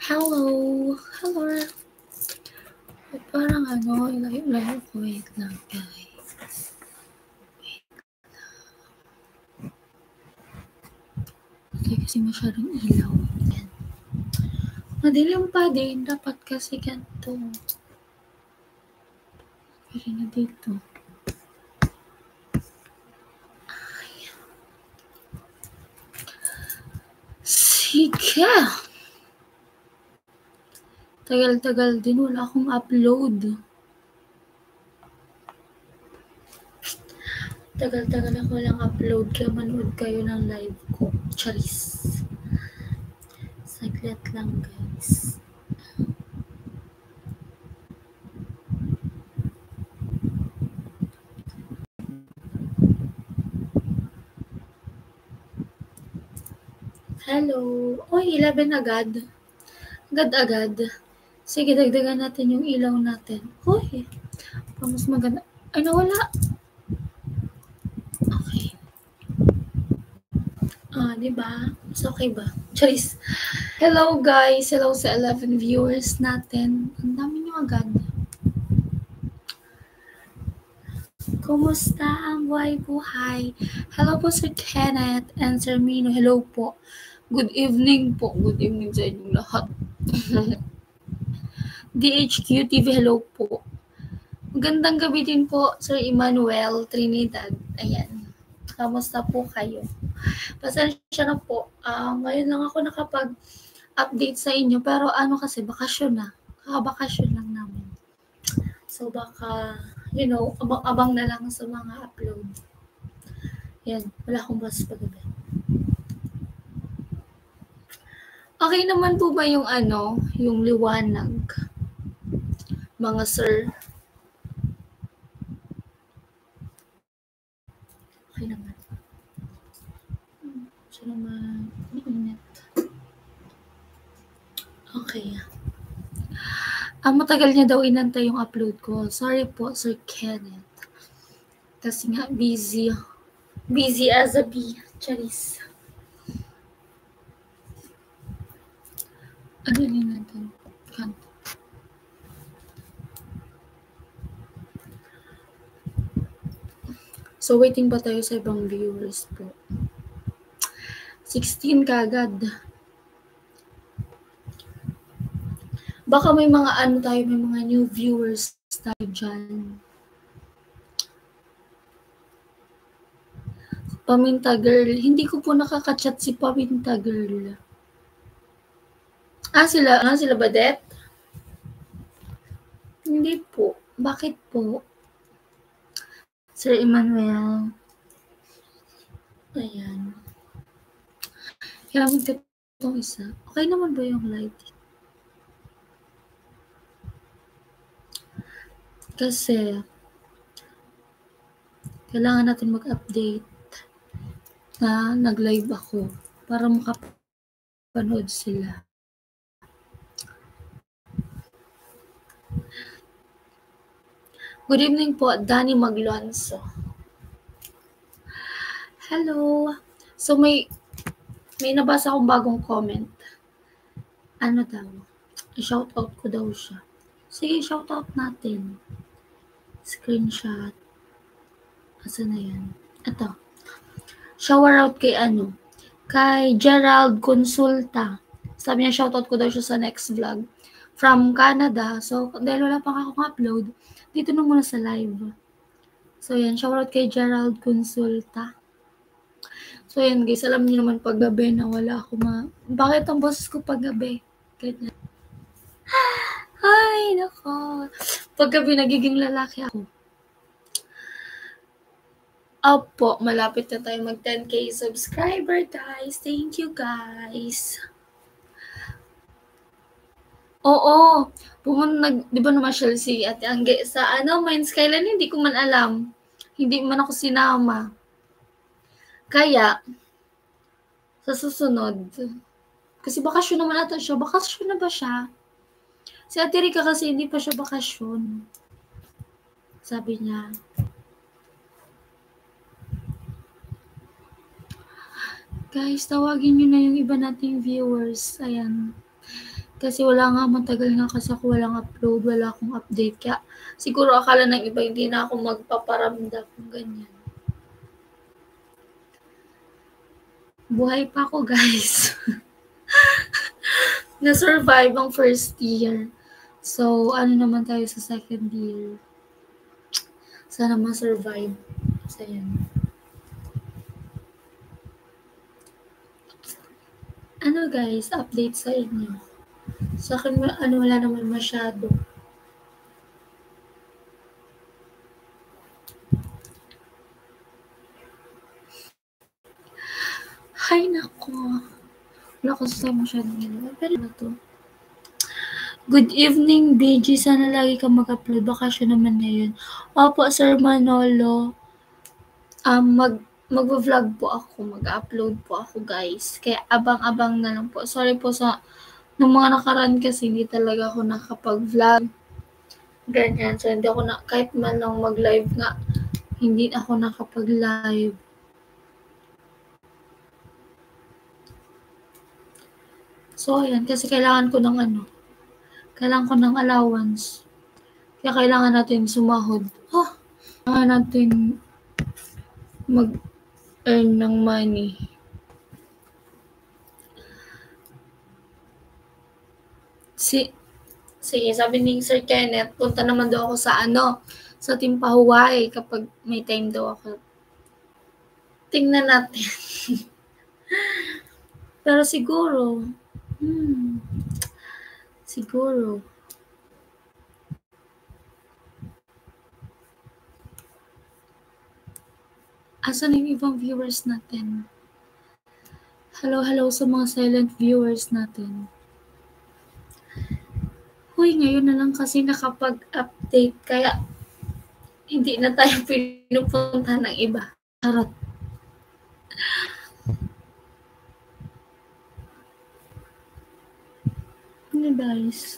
Hello! Hello! Parang ilayo ko. Wait lang, guys. Hindi kasi masyadong ilaw. Yan. Madilim pa din. Dapat kasi ganito. Pwede na dito. Ay. Sige! Tagal-tagal din. Wala akong upload. Tagal-tagal ako lang upload. Kaya manood kayo ng live ko. Charis. Saglit lang, guys. Hello! Oy, 11 agad. Agad-agad. Sige, dagdagan natin yung ilaw natin. Uy, mas maganda. Ay, nawala. Okay. Diba? Mas okay ba? Charis. Hello, guys. Hello sa 11 viewers natin. Ang dami nyo agad. Kumusta ang buhay-buhay? Hello po, Sir Kenneth and Sir Mino. Hello po. Good evening po. Good evening sa inyong lahat. DHQ TV, hello po. Magandang gabi din po, Sir Emmanuel Trinidad. Ayan. Kamusta po kayo? Pasensya na po. Ngayon lang ako nakapag-update sa inyo. Pero kasi, bakasyon na. Kakabakasyon lang namin. So, baka, abang-abang na lang sa mga upload. Yan. Wala akong bus pagabi. Okay naman po ba yung yung liwanag? Mga sir? Okay naman. Siya naman. Init. Okay. Matagal niya daw inantay yung upload ko. Sorry po, Sir Kenneth. Kasi nga, busy. Busy as a bee. Charis. Ano din natin? Kanto. So, waiting pa tayo sa ibang viewers po. 16 kagad. Baka may mga may mga new viewers tayo dyan. Paminta Girl. Hindi ko po nakaka-chat si Paminta Girl. Sila Badet? Hindi po. Bakit po? Sir Emmanuel. Ayan. Kaya magtip itong isa. Okay naman ba yung light? Kasi, kailangan natin mag-update na nag-live ako para makapanood sila. Good evening po, Danny Maglonso. Hello. So, may nabasa akong bagong comment. Ano daw? I-shoutout ko daw siya. Sige, shoutout natin. Screenshot. Asa na yan? Ito. Shower out kay kay Gerald Consulta. Sabi niya, shoutout ko daw siya sa next vlog. From Canada. So, dahil wala pang akong upload, dito na muna sa live. So, yan. Shoutout kay Gerald Consulta. So, yan guys. Alam niyo naman paggabi na wala ako Bakit ang boses ko paggabi? Ganyan. Ay, nako. Paggabi nagiging lalaki ako. Opo, malapit na tayo mag 10K subscriber, guys. Thank you, guys. Oo. Di ba namasyal si Ate Angge sa Mines kailan? Hindi ko man alam. Hindi man ako sinama. Kaya, sa susunod, kasi bakasyon naman ata siya. Bakasyon na ba siya? Si Ate Rika kasi hindi pa siya bakasyon. Sabi niya. Guys, tawagin niyo na yung iba nating viewers. Ayan. Kasi wala nga, matagal nga kasi ako walang upload, wala akong update. Kaya siguro akala ng iba hindi na ako magpaparamdam, ganyan. Buhay pa ako, guys. Na-survive ang first year. So, ano naman tayo sa second year. Sana ma-survive. So, yan. Ano guys, update sa inyo. Sa akin, wala naman masyado. Hay nako. Wala ko sa masyadong ginawa. Pero na to. Good evening, BG. Sana lagi ka mag-upload. Bakasyon naman na yun. Opo, Sir Manolo. Mag-vlog po ako. Mag-upload po ako, guys. Kaya abang-abang na lang po. Sorry po sa nung mga nakaraan kasi hindi talaga ako nakapag-vlog. Ganyan. So, hindi ako kahit man lang mag-live nga, hindi ako nakapag-live. So, ayan. Kasi kailangan ko ng allowance. Kaya kailangan natin sumahod. Kailangan natin mag-earn ng money. Sige, sabi ni Sir Kenneth, punta naman daw ako sa Timpahuay kapag may time daw ako. Tingnan natin. Pero siguro, siguro. Asan yung ibang viewers natin? Hello sa mga silent viewers natin. Huy, ngayon na lang kasi nakapag-update, kaya hindi na tayo pinupunta ng iba. Charot. Ano guys?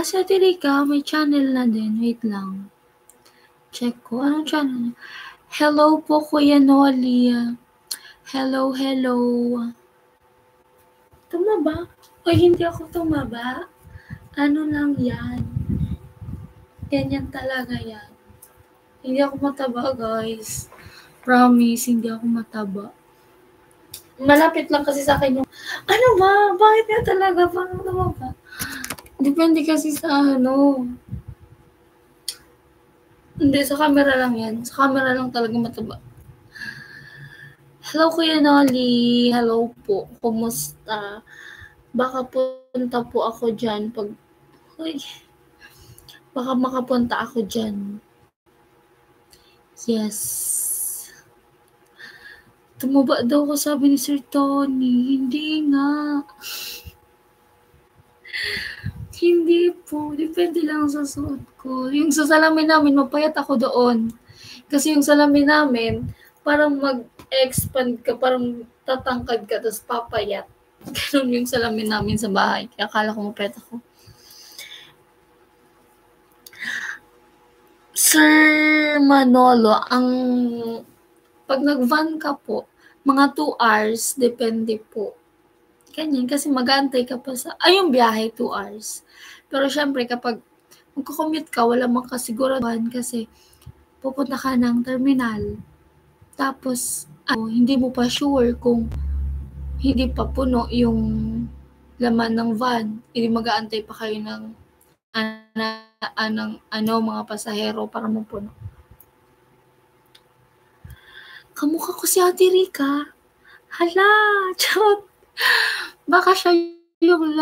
Si Ate Rica, may channel na din. Wait lang. Check ko. Anong channel? Hello po, Kuya Noli. Hello. Tumaba? Uy, hindi ako tumaba. Ano lang yan? Ganyan talaga yan. Hindi ako mataba, guys. Promise, hindi ako mataba. Malapit lang kasi sa akin yung, ano ba? Bakit nga talaga? Paano tumaba? Depende kasi sa Hindi, sa camera lang yan. Sa camera lang talaga mataba. Hello, Kuya Noli. Hello po. Kumusta? Baka punta po ako dyan baka makapunta ako dyan. Yes. Tumaba daw ko, sabi ni Sir Tony. Hindi nga. Hindi po. Depende lang sa suot ko. Yung sa salamin namin, mapayat ako doon. Kasi yung salamin namin, parang mag-expand ka, parang tatangkad ka, tapos papayat. Ganun yung salamin namin sa bahay. Kaya akala ko mapayat ako. Sir Manolo, pag nag-van ka po, mga 2 hours, depende po. Ganyan, kasi mag-aantay ka pa yung biyahe, 2 hours. Pero syempre, kapag magko-commute ka, wala mang kasiguraduhan kasi pupunta ka ng terminal. Tapos, hindi mo pa sure kung hindi pa puno yung laman ng van. Hindi mag-aantay pa kayo ng mga pasahero para mapuno. Kamukha ko si Ate Rica. Hala, charot. Baka siya yung